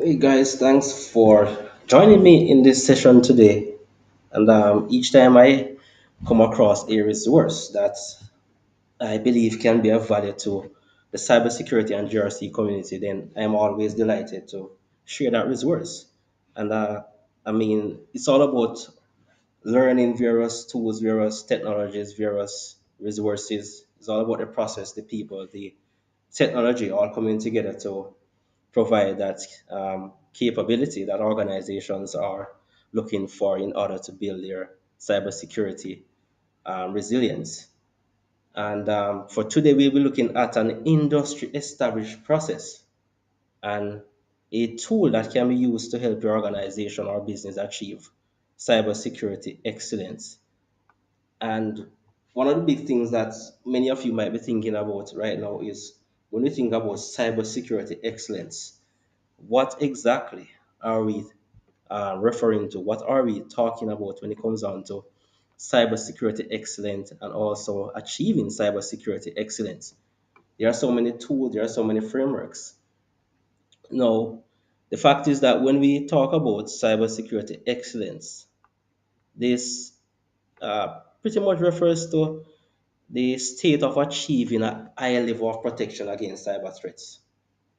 Hey guys, thanks for joining me in this session today. And each time I come across a resource that I believe can be of value to the cybersecurity and GRC community, then I'm always delighted to share that resource. And it's all about learning various tools, various technologies, various resources. It's all about the process, the people, the technology all coming together to provide that capability that organizations are looking for in order to build their cybersecurity resilience. And for today, we'll be looking at an industry established process and a tool that can be used to help your organization or business achieve cybersecurity excellence. And one of the big things that many of you might be thinking about right now is when we think about cybersecurity excellence, what exactly are we referring to? What are we talking about when it comes down to cybersecurity excellence and also achieving cybersecurity excellence? There are so many tools, there are so many frameworks. Now, the fact is that when we talk about cybersecurity excellence, this pretty much refers to the state of achieving a high level of protection against cyber threats,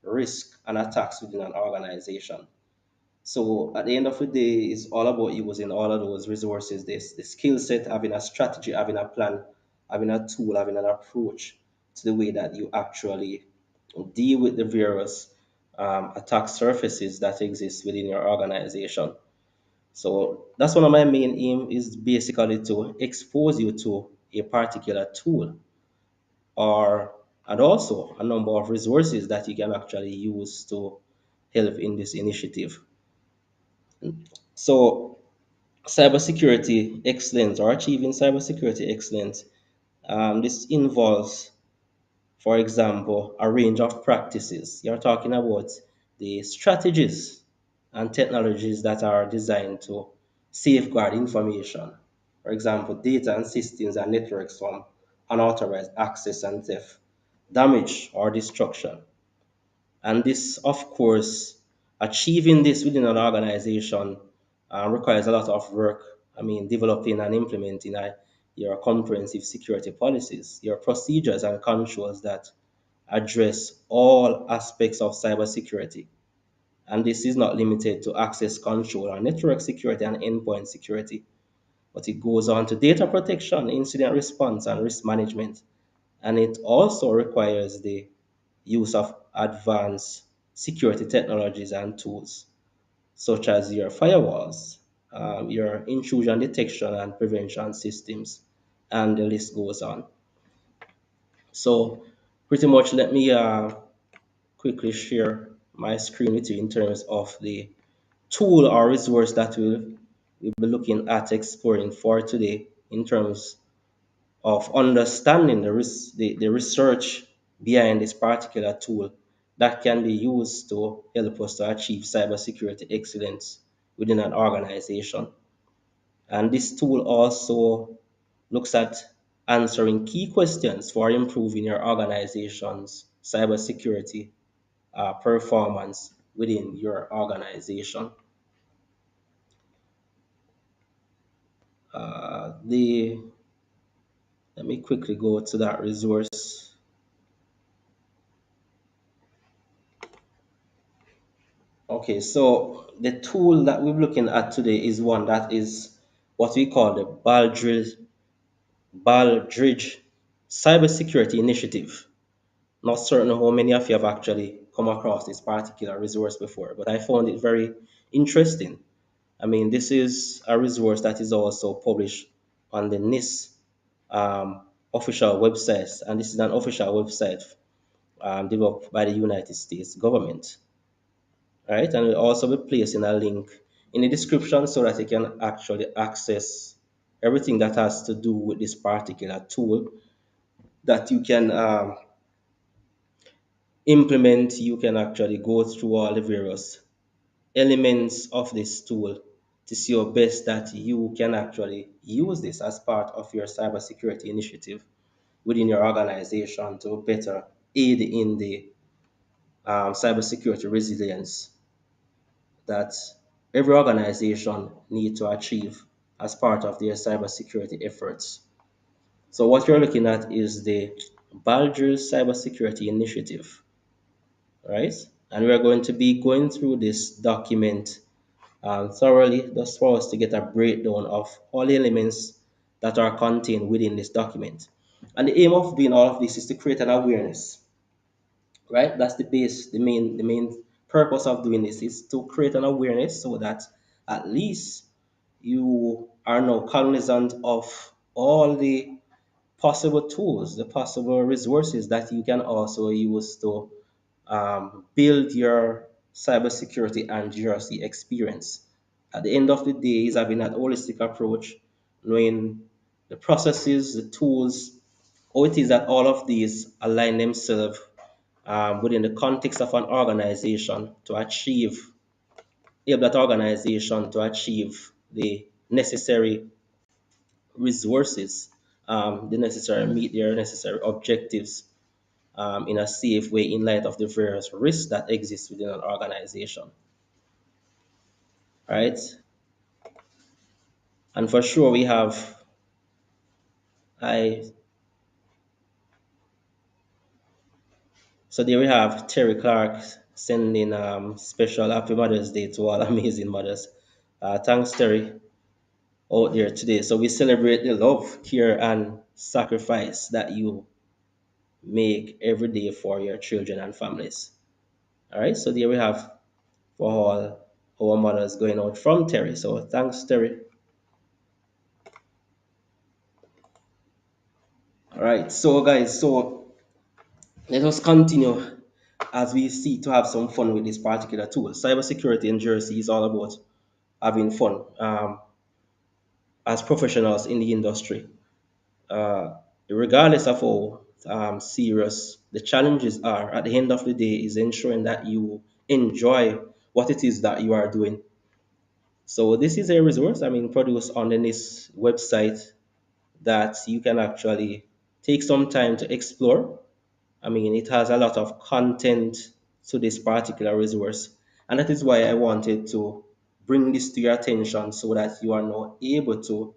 risk, and attacks within an organization. So at the end of the day, it's all about using all of those resources, this the skill set, having a strategy, having a plan, having a tool, having an approach to the way that you actually deal with the various attack surfaces that exist within your organization. So that's one of my main aim is basically to expose you to a particular tool or and also a number of resources that you can actually use to help in this initiative. So cybersecurity excellence or achieving cybersecurity excellence, this involves, for example, a range of practices. You're talking about the strategies and technologies that are designed to safeguard information. For example, data and systems and networks from unauthorized access and theft, damage or destruction. And this, of course, achieving this within an organization requires a lot of work. Developing and implementing your comprehensive security policies, your procedures and controls that address all aspects of cybersecurity. And this is not limited to access control or network security and endpoint security, but it goes on to data protection, incident response, and risk management. And it also requires the use of advanced security technologies and tools, such as your firewalls, your intrusion detection and prevention systems, and the list goes on. So, pretty much, let me quickly share my screen with you in terms of the tool or resource that we'll be looking at exploring for today in terms of understanding the research behind this particular tool that can be used to help us to achieve cybersecurity excellence within an organization. And this tool also looks at answering key questions for improving your organization's cybersecurity performance within your organization. The Let me quickly go to that resource. Okay, so the tool that we're looking at today is one that is what we call the Baldridge Cybersecurity Initiative. Not certain how many of you have actually come across this particular resource before, but I found it very interesting. This is a resource that is also published on the NIST official website, and this is an official website developed by the United States government. Right? And we'll also be placing a link in the description so that you can actually access everything that has to do with this particular tool that you can implement. You can actually go through all the various elements of this tool to see your best that you can actually use this as part of your cybersecurity initiative within your organization to better aid in the cybersecurity resilience. that every organization need to achieve as part of their cybersecurity efforts. So what you're looking at is the Baldr's Cybersecurity Initiative, right? And we're going to be going through this document thoroughly, just for us to get a breakdown of all the elements that are contained within this document. And the aim of doing all of this is to create an awareness, right? That's the base, the main purpose of doing this is to create an awareness so that at least you are now cognizant of all the possible tools, the possible resources that you can also use to build your cybersecurity and GRC experience. At the end of the day, is having that holistic approach, knowing the processes, the tools, how it is that all of these align themselves within the context of an organization to achieve, help that organization to achieve the necessary resources, the necessary meet their necessary objectives in a safe way in light of the various risks that exist within an organization, right? And for sure, we have I so there we have Terry Clark sending special Happy Mother's Day to all amazing mothers. Thanks, Terry, out there today. So we celebrate the love, care, and sacrifice that you make every day for your children and families. All right, so there we have for all our mothers going out from Terry. So thanks, Terry. All right, so guys, so let us continue as we seek to have some fun with this particular tool. Cybersecurity in Jersey is all about having fun as professionals in the industry. Regardless of how serious the challenges are, at the end of the day, is ensuring that you enjoy what it is that you are doing. So this is a resource, produced on this website that you can actually take some time to explore. It has a lot of content to this particular resource, and that is why I wanted to bring this to your attention so that you are now able to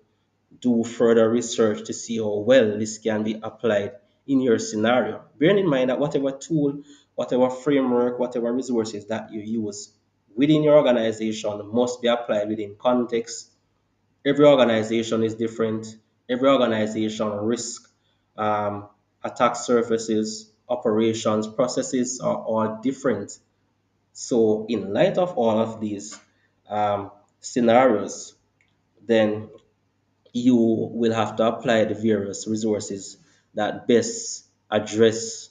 do further research to see how well this can be applied in your scenario. Bearing in mind that whatever tool, whatever framework, whatever resources that you use within your organization must be applied within context. Every organization is different. Every organization risk, attack surfaces, operations, processes are all different. So, in light of all of these scenarios, then you will have to apply the various resources that best address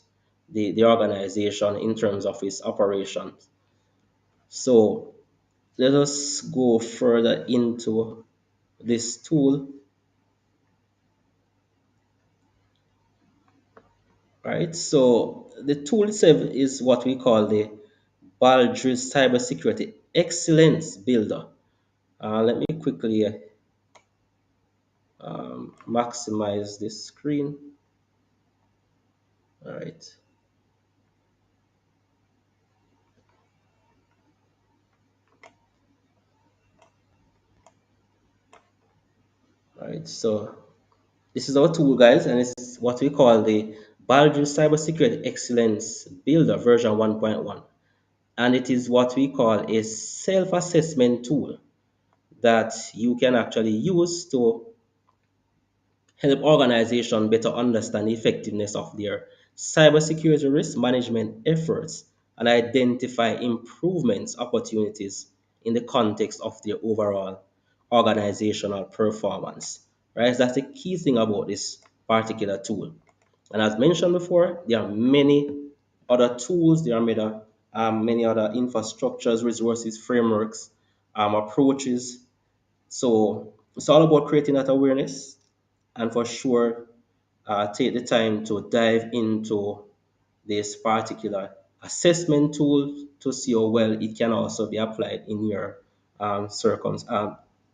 the organization in terms of its operations. So, let us go further into this tool, right? So the tool itself is what we call the Baldr's Cybersecurity Excellence Builder. Let me quickly maximize this screen. All right, all right. So this is our tool, guys, and it's what we call the Baldr's Cybersecurity Excellence Builder version 1.1. And it is what we call a self-assessment tool that you can actually use to help organizations better understand the effectiveness of their cybersecurity risk management efforts and identify improvements opportunities in the context of their overall organizational performance. Right? That's the key thing about this particular tool. And as mentioned before, there are many other tools, there are many other infrastructures, resources, frameworks, approaches. So it's all about creating that awareness and for sure take the time to dive into this particular assessment tool to see how well it can also be applied in your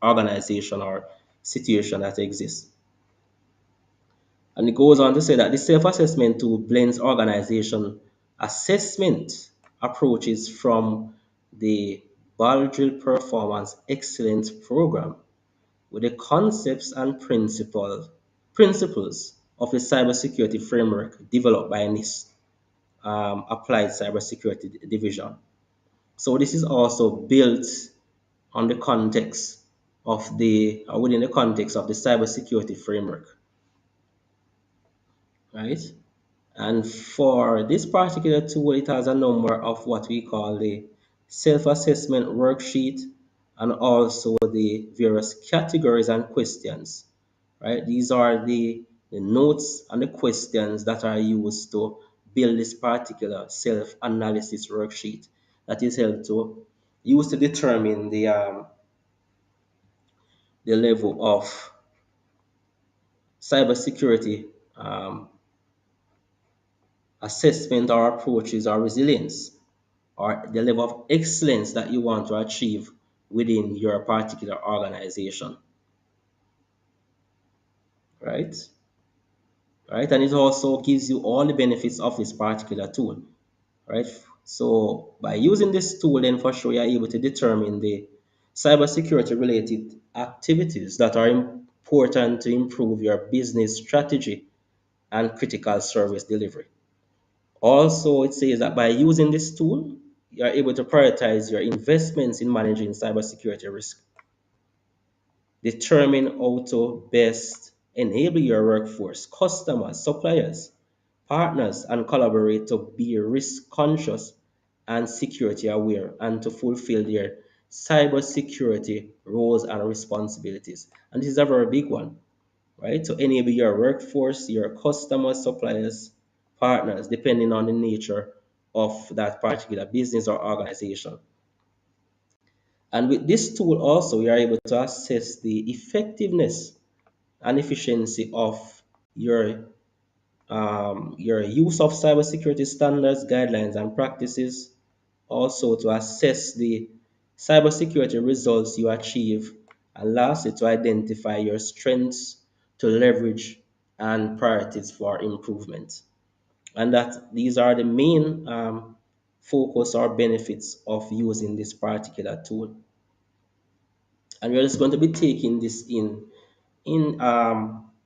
organization or situation that exists. And it goes on to say that the self-assessment tool blends organization assessment approaches from the Baldril Performance Excellence Program with the concepts and principles of the cybersecurity framework developed by NIST, Applied Cybersecurity Division. So this is also built on the context of the within the context of the cybersecurity framework, right? And for this particular tool, it has a number of what we call the self-assessment worksheet and also the various categories and questions, right? These are the notes and the questions that are used to build this particular self-analysis worksheet that is helped to use to determine the level of cybersecurity um, assessment or approaches or resilience or the level of excellence that you want to achieve within your particular organization, right? Right, and it also gives you all the benefits of this particular tool, right? So by using this tool, then for sure you're able to determine the cybersecurity related activities that are important to improve your business strategy and critical service delivery. Also, it says that by using this tool, you are able to prioritize your investments in managing cybersecurity risk, determine how to best enable your workforce, customers, suppliers, partners, and collaborate to be risk conscious and security aware and to fulfill their cybersecurity roles and responsibilities. And this is a very big one, right? To enable your workforce, your customers, suppliers, partners, depending on the nature of that particular business or organization. And with this tool also, you are able to assess the effectiveness and efficiency of your your use of cybersecurity standards, guidelines, and practices. Also to assess the cybersecurity results you achieve, and lastly to identify your strengths to leverage and priorities for improvement. And that these are the main focus or benefits of using this particular tool. And we're just going to be taking this in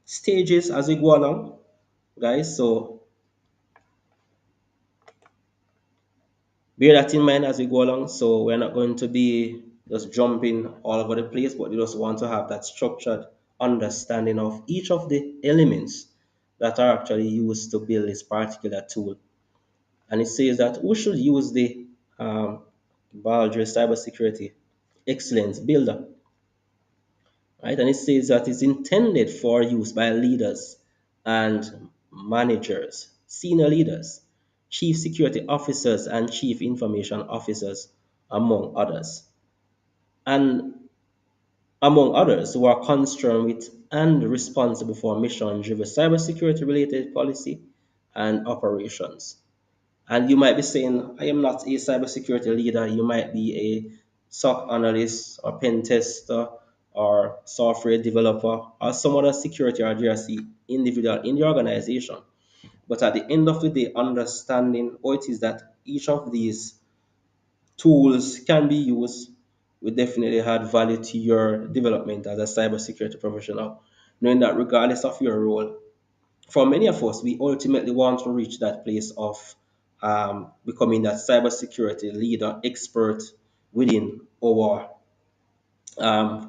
stages as we go along, guys. So bear that in mind as we go along. So we're not going to be just jumping all over the place, but we just want to have that structured understanding of each of the elements that are actually used to build this particular tool. And it says that we should use the Baldry Cybersecurity Excellence Builder, right? And it says that it's intended for use by leaders and managers, senior leaders, chief security officers, and chief information officers, among others. And among others who are concerned with and responsible for mission-driven cybersecurity related policy and operations. And you might be saying, I am not a cybersecurity leader. You might be a SOC analyst or pen tester or software developer or some other security or GRC individual in the organization. But at the end of the day, understanding what it is that each of these tools can be used will definitely add value to your development as a cybersecurity professional, knowing that regardless of your role, for many of us, we ultimately want to reach that place of becoming that cybersecurity leader, expert within our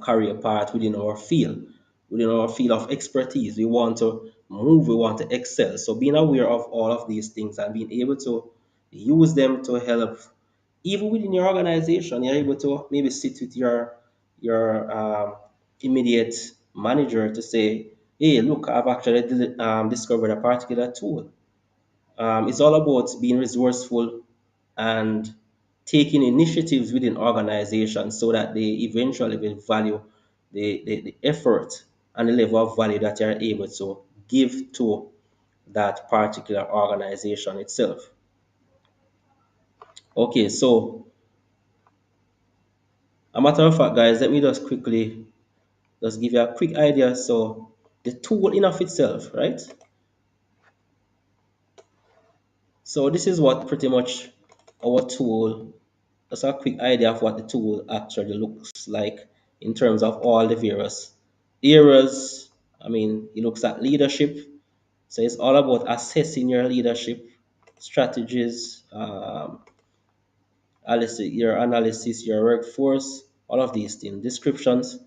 career path, within our field of expertise. We want to move, we want to excel. So being aware of all of these things and being able to use them to help, even within your organization, you're able to maybe sit with your immediate manager to say, hey, look, I've actually discovered a particular tool. It's all about being resourceful and taking initiatives within organizations so that they eventually will value the effort and the level of value that you're able to give to that particular organization itself. Okay, so a matter of fact, guys, let me just quickly just give you a quick idea. So the tool in of itself, right? So this is what pretty much our tool Just a quick idea of what the tool actually looks like in terms of all the various areas. I mean, it looks at leadership. So it's all about assessing your leadership strategies, analysis, your workforce, all of these things, descriptions,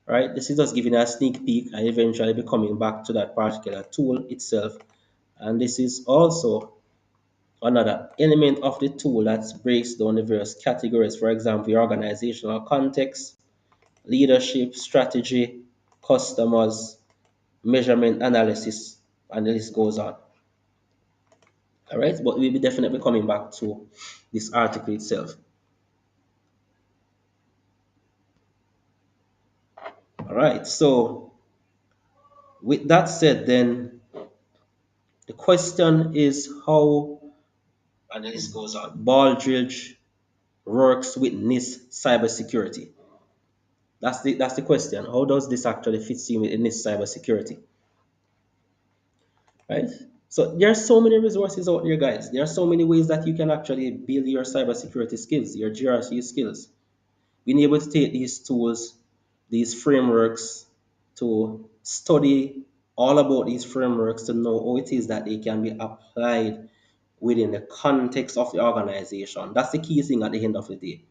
right? This is just giving a sneak peek and eventually be coming back to that particular tool itself. And this is also another element of the tool that breaks down the various categories. For example, your organizational context, leadership, strategy, customers, measurement analysis, and the list goes on. All right, but we'll be definitely coming back to this article itself. All right, so with that said, then the question is how, and the list goes on, Baldridge works with NIST cybersecurity. That's the question. How does this actually fit in with NIST cybersecurity? Right? So there are so many resources out there, guys. There are so many ways that you can actually build your cybersecurity skills, your GRC skills. Being able to take these tools, these frameworks, to study all about these frameworks to know how it is that they can be applied within the context of the organization. That's the key thing at the end of the day.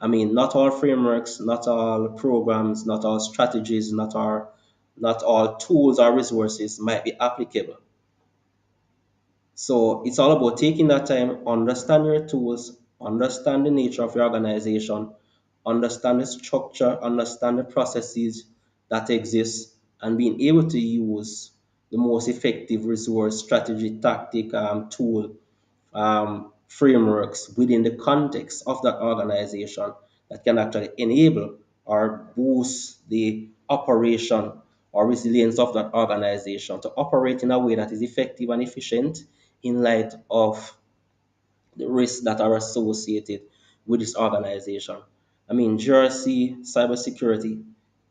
I mean, not all frameworks, not all programs, not all strategies, not all tools or resources might be applicable. So it's all about taking that time, understand your tools, understand the nature of your organization, understand the structure, understand the processes that exist, and being able to use the most effective resource, strategy, tactic, tool, frameworks within the context of that organization that can actually enable or boost the operation or resilience of that organization to operate in a way that is effective and efficient in light of the risks that are associated with this organization. I mean, GRC, cybersecurity,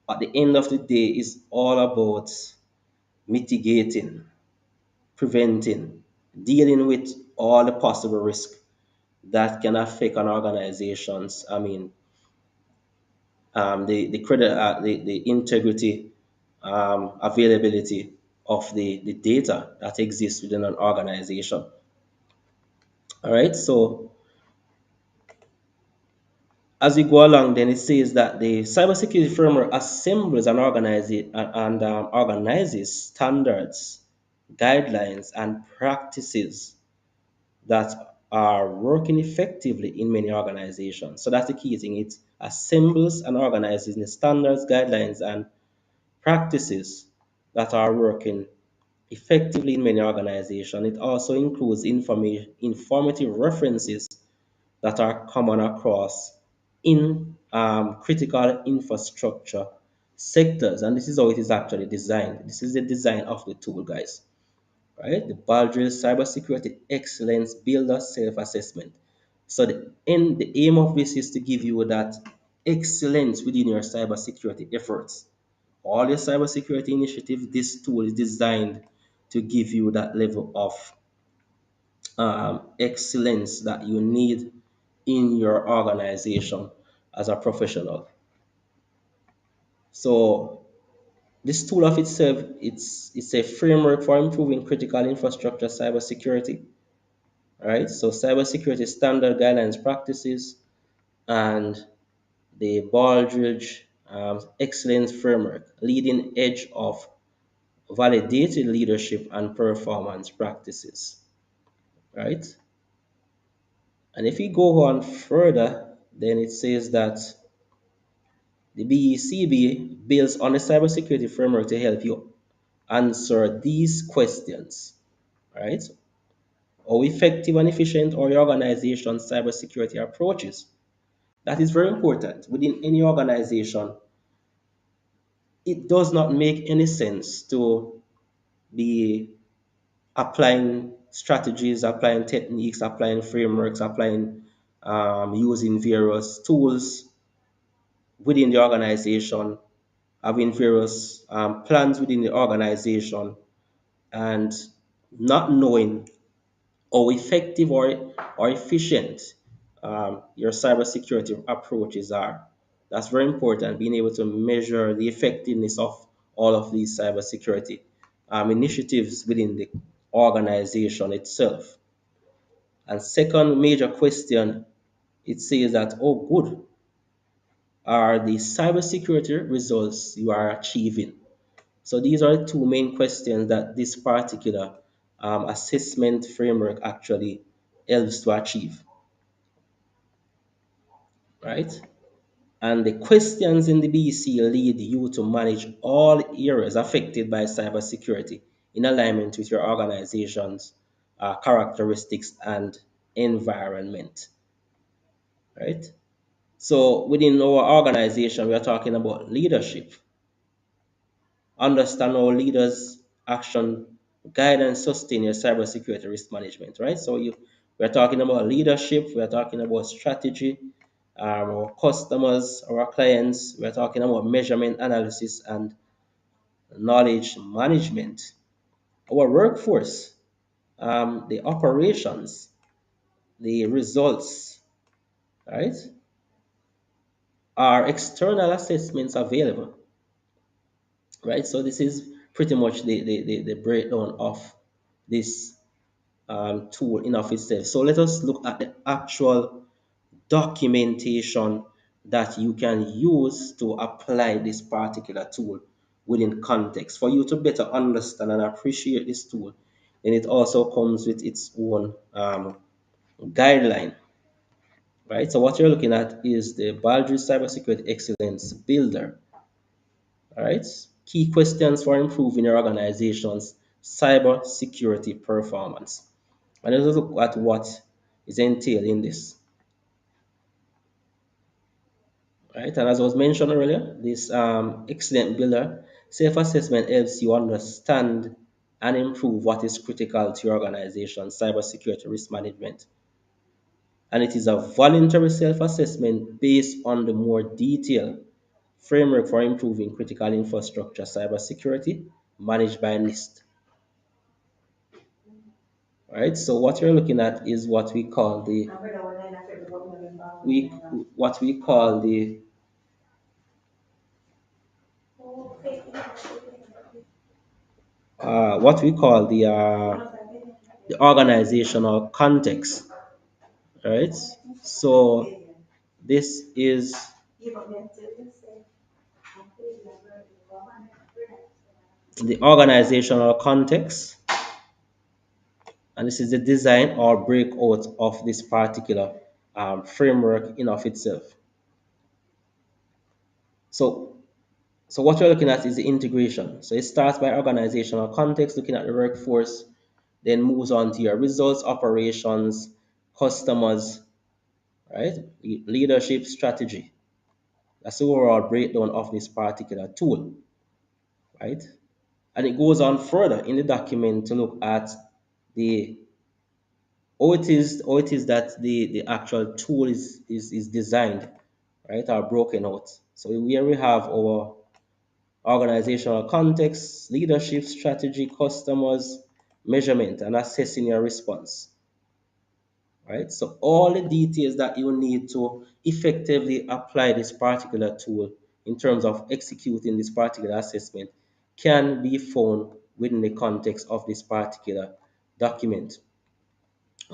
at the end of the day, is all about mitigating, preventing, dealing with all the possible risks that can affect an organization's, I mean, the credit, the integrity, availability of the data that exists within an organization. All right, so as we go along, then it says that the cybersecurity framework assembles and organizes standards, guidelines, and practices that are working effectively in many organizations. So that's the key thing. It assembles and organizes the standards, guidelines, and practices that are working effectively in many organizations. It also includes informative references that are common across in critical infrastructure sectors. And this is how it is actually designed. This is the design of the tool, guys. Right? The Baldril Cybersecurity Excellence Builder Self-Assessment. So the aim of this is to give you that excellence within your cybersecurity efforts. All your cybersecurity initiatives, this tool is designed to give you that level of excellence that you need in your organization as a professional. So this tool of itself, it's a framework for improving critical infrastructure cybersecurity. All right, so cybersecurity standard guidelines practices and the Baldridge excellence framework, leading edge of validated leadership and performance practices. Right, and if we go on further, then it says that the BECB builds on the cybersecurity framework to help you answer these questions. Right, how effective and efficient are your organization's cybersecurity approaches? That is very important. Within any organization, it does not make any sense to be applying strategies, applying techniques, applying frameworks, applying using various tools within the organization, having various plans within the organization, and not knowing how effective or efficient your cybersecurity approaches are. That's very important, being able to measure the effectiveness of all of these cybersecurity initiatives within the organization itself. And second major question, it says that, oh, good, are the cybersecurity results you are achieving? So these are the two main questions that this particular assessment framework actually helps to achieve, right? And the questions in the BC lead you to manage all areas affected by cybersecurity in alignment with your organization's characteristics and environment, right? So within our organization, we are talking about leadership. Understand how leaders' action guide and sustain your cybersecurity risk management, right? So we're talking about leadership, we're talking about strategy, our customers, our clients, we're talking about measurement analysis and knowledge management, our workforce, the operations, the results, right? Are external assessments available, right? So this is pretty much the breakdown of this tool in of itself. So let us look at the actual documentation that you can use to apply this particular tool within context for you to better understand and appreciate this tool. And it also comes with its own guideline, right? So what you're looking at is the Baldry Cybersecurity Excellence Builder, all right? Key questions for improving your organization's cybersecurity performance. And let's look at what is entailed in this. Right, and as was mentioned earlier, this excellent builder self-assessment helps you understand and improve what is critical to your organization cybersecurity risk management, and it is a voluntary self-assessment based on the more detailed framework for improving critical infrastructure cybersecurity managed by NIST. Right, so what you're looking at is what we call the we what we call the organizational context, right? So this is the organizational context, and this is the design or breakout of this particular framework in of itself. So, so what you're looking at is the integration. So it starts by organizational context, looking at the workforce, then moves on to your results, operations, customers, right? Leadership strategy. That's the overall breakdown of this particular tool, right? And it goes on further in the document to look at the how it is that the actual tool is designed, right, or broken out. So here we have our organizational context, leadership strategy, customers, measurement, and assessing your response, right? So all the details that you need to effectively apply this particular tool in terms of executing this particular assessment can be found within the context of this particular document,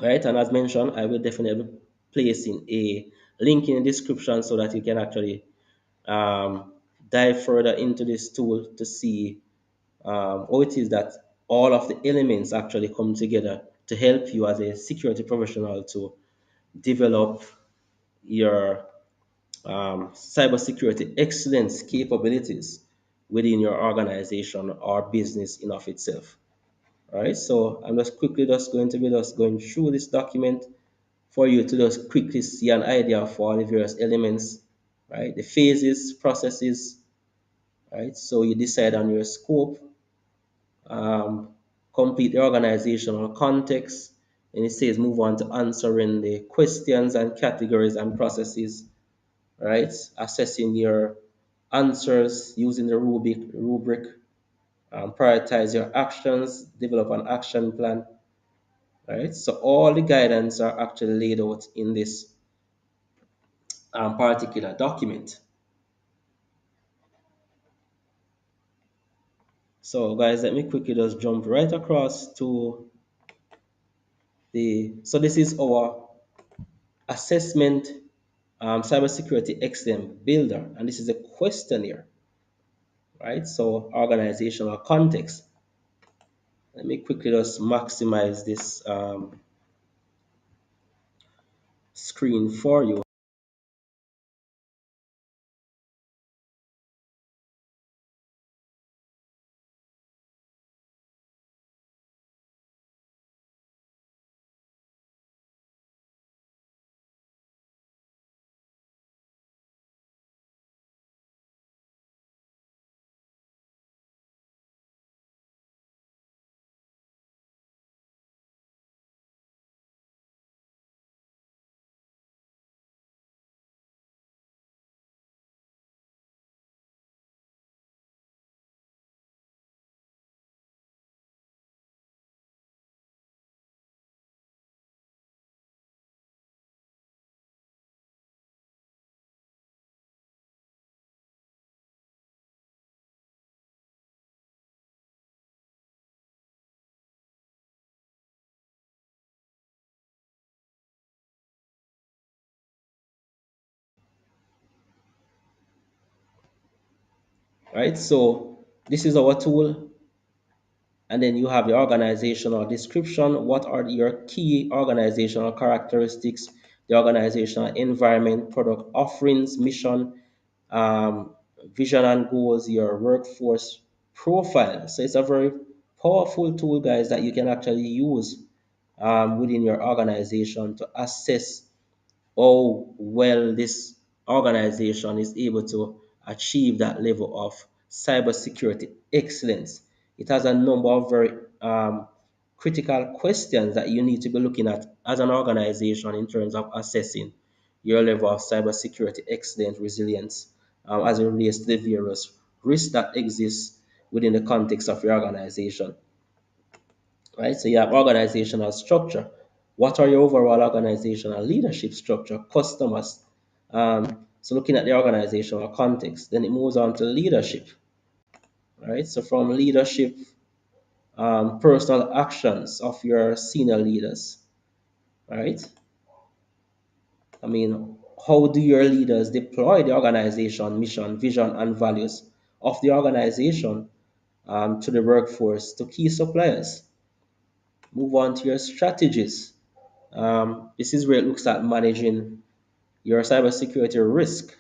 right? And as mentioned, I will definitely place in a link in the description so that you can actually um, dive further into this tool to see how it is that all of the elements actually come together to help you as a security professional to develop your cybersecurity excellence capabilities within your organization or business in of itself. All right, so I'm just going to be just going through this document for you to just quickly see an idea of all the various elements, right? The phases, processes, right? So you decide on your scope, um, complete the organizational context, and it says move on to answering the questions and categories and processes, right? Assessing your answers using the rubric, prioritize your actions, develop an action plan, right? So all the guidance are actually laid out in this particular document. So guys, let me quickly just jump right across to so this is our assessment cybersecurity excellence builder, and this is a questionnaire, right? So organizational context. Let me quickly just maximize this screen for you, right? So this is our tool, and then you have the organizational description. What are your key organizational characteristics, the organizational environment, product offerings, mission, um, vision and goals, your workforce profile. So it's a very powerful tool, guys, that you can actually use within your organization to assess how well this organization is able to achieve that level of cybersecurity excellence. It has a number of very critical questions that you need to be looking at as an organization in terms of assessing your level of cybersecurity excellence resilience as it relates to the various risks that exist within the context of your organization, right? So you have organizational structure. What are your overall organizational leadership structure, customers? So looking at the organizational context, then it moves on to leadership, right? So from leadership, personal actions of your senior leaders, right? I mean, how do your leaders deploy the organization mission, vision, and values of the organization to the workforce, to key suppliers? Move on to your strategies. This is where it looks at managing your cybersecurity risk,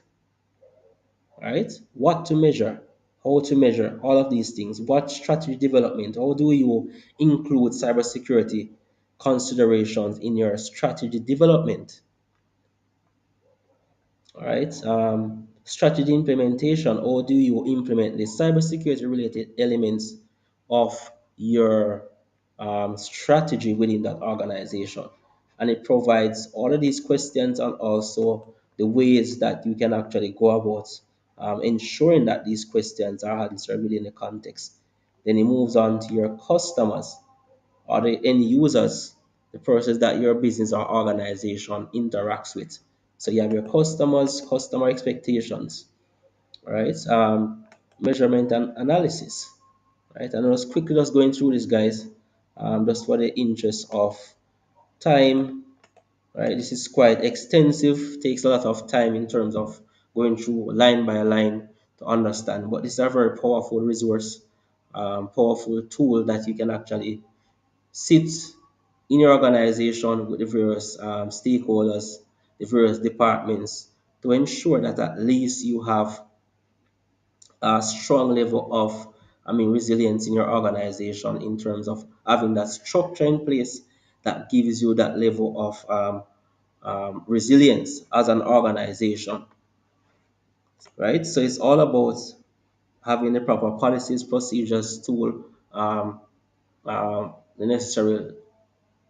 right? What to measure, how to measure, all of these things. What strategy development, how do you include cybersecurity considerations in your strategy development? All right. Strategy implementation, or do you implement the cybersecurity related elements of your strategy within that organization? And it provides all of these questions and also the ways that you can actually go about ensuring that these questions are answered within the context. Then it moves on to your customers or the end users, the persons that your business or organization interacts with. So you have your customers, customer expectations, right? Measurement and analysis, right? And I was quickly just going through this, guys, just for the interest of time, right? This is quite extensive, takes a lot of time in terms of going through line by line to understand. But this is a very powerful resource, powerful tool that you can actually sit in your organization with the various stakeholders, the various departments to ensure that at least you have a strong level of, resilience in your organization in terms of having that structure in place that gives you that level of resilience as an organization, right? So it's all about having the proper policies, procedures, tool, the necessary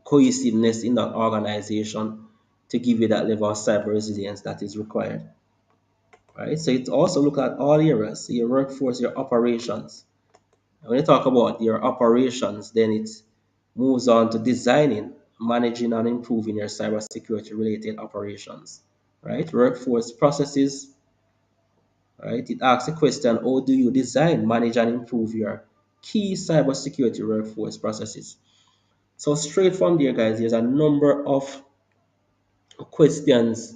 cohesiveness in that organization to give you that level of cyber resilience that is required. Right? So it also look at all areas, your workforce, your operations. And when you talk about your operations, then it moves on to designing, managing, and improving your cybersecurity related operations. right? Workforce processes, right? It asks the question, how do you design, manage, and improve your key cybersecurity workforce processes? So straight from there, guys, there's a number of questions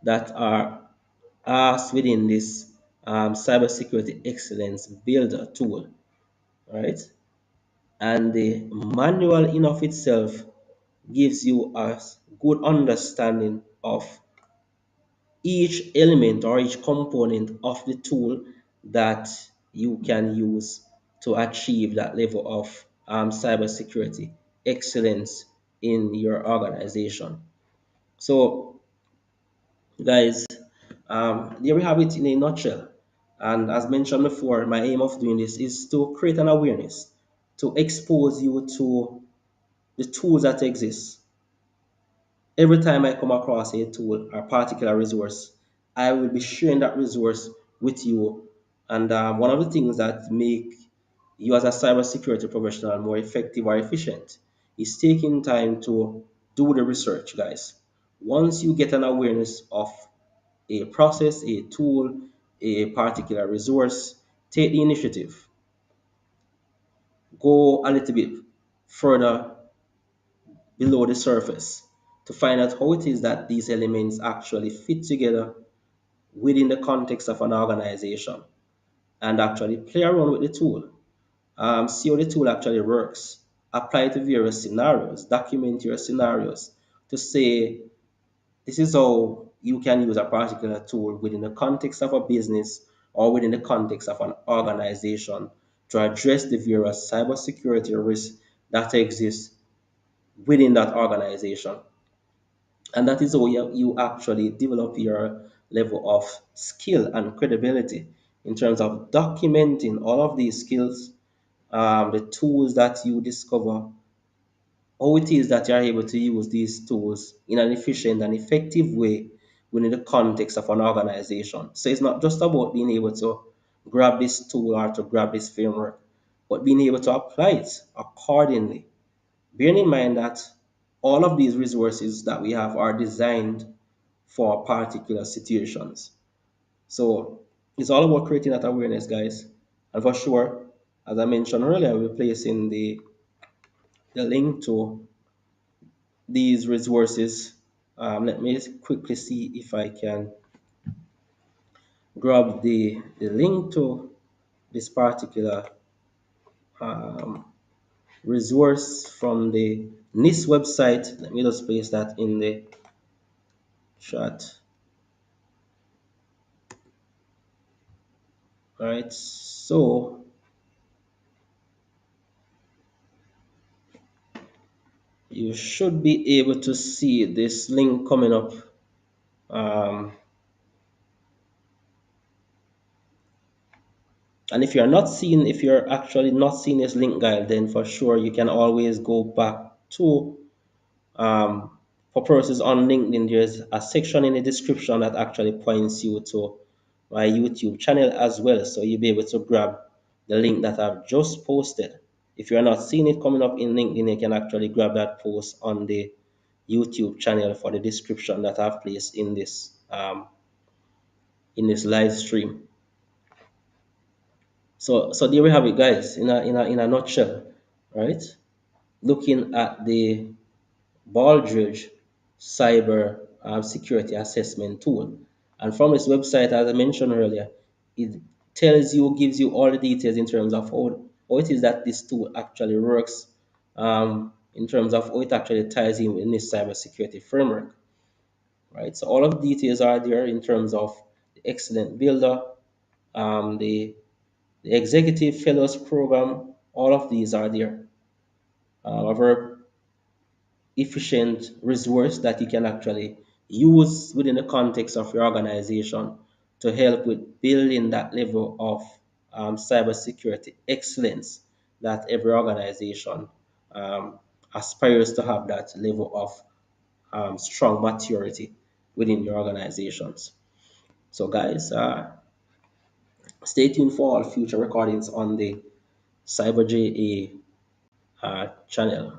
that are asked within this cybersecurity excellence builder tool, right? And the manual in of itself gives you a good understanding of each element or each component of the tool that you can use to achieve that level of cybersecurity excellence in your organization. So, guys, there we have it in a nutshell. And as mentioned before, my aim of doing this is to create an awareness, to expose you to the tools that exist. Every time I come across a tool or particular resource, I will be sharing that resource with you. And one of the things that make you as a cybersecurity professional more effective or efficient is taking time to do the research, guys. Once you get an awareness of a process, a tool, a particular resource, take the initiative. Go a little bit further below the surface to find out how it is that these elements actually fit together within the context of an organization and actually play around with the tool. See how the tool actually works. Apply it to various scenarios, document your scenarios to say this is how you can use a particular tool within the context of a business or within the context of an organization to address the various cybersecurity risks that exist within that organization. And that is how you actually develop your level of skill and credibility in terms of documenting all of these skills, the tools that you discover, how it is that you're able to use these tools in an efficient and effective way within the context of an organization. So it's not just about being able to grab this tool or to grab this framework, but being able to apply it accordingly. Bearing in mind that all of these resources that we have are designed for particular situations. So it's all about creating that awareness, guys. And for sure, as I mentioned earlier, we're placing the link to these resources. Let me quickly see if I can grab the link to this particular um, resource from the NIST website. Let me just place that in the chat. All right, so you should be able to see this link coming up. Um, and if you're actually not seeing this link, guys, then for sure you can always go back to for purposes on LinkedIn. There's a section in the description that actually points you to my YouTube channel as well, so you'll be able to grab the link that I've just posted. If you're not seeing it coming up in LinkedIn, you can actually grab that post on the YouTube channel for the description that I've placed in this live stream. So there we have it, guys, in a nutshell, right? Looking at the Baldridge Cyber Security Assessment Tool. And from its website, as I mentioned earlier, it gives you all the details in terms of how it is that this tool actually works, in terms of how it actually ties in this cybersecurity framework, right? So all of the details are there in terms of the excellent builder, the executive fellows program. All of these are there. A very efficient resource that you can actually use within the context of your organization to help with building that level of cybersecurity excellence that every organization um, aspires to have that level of strong maturity within your organizations. So, guys, stay tuned for all future recordings on the CyberJA channel.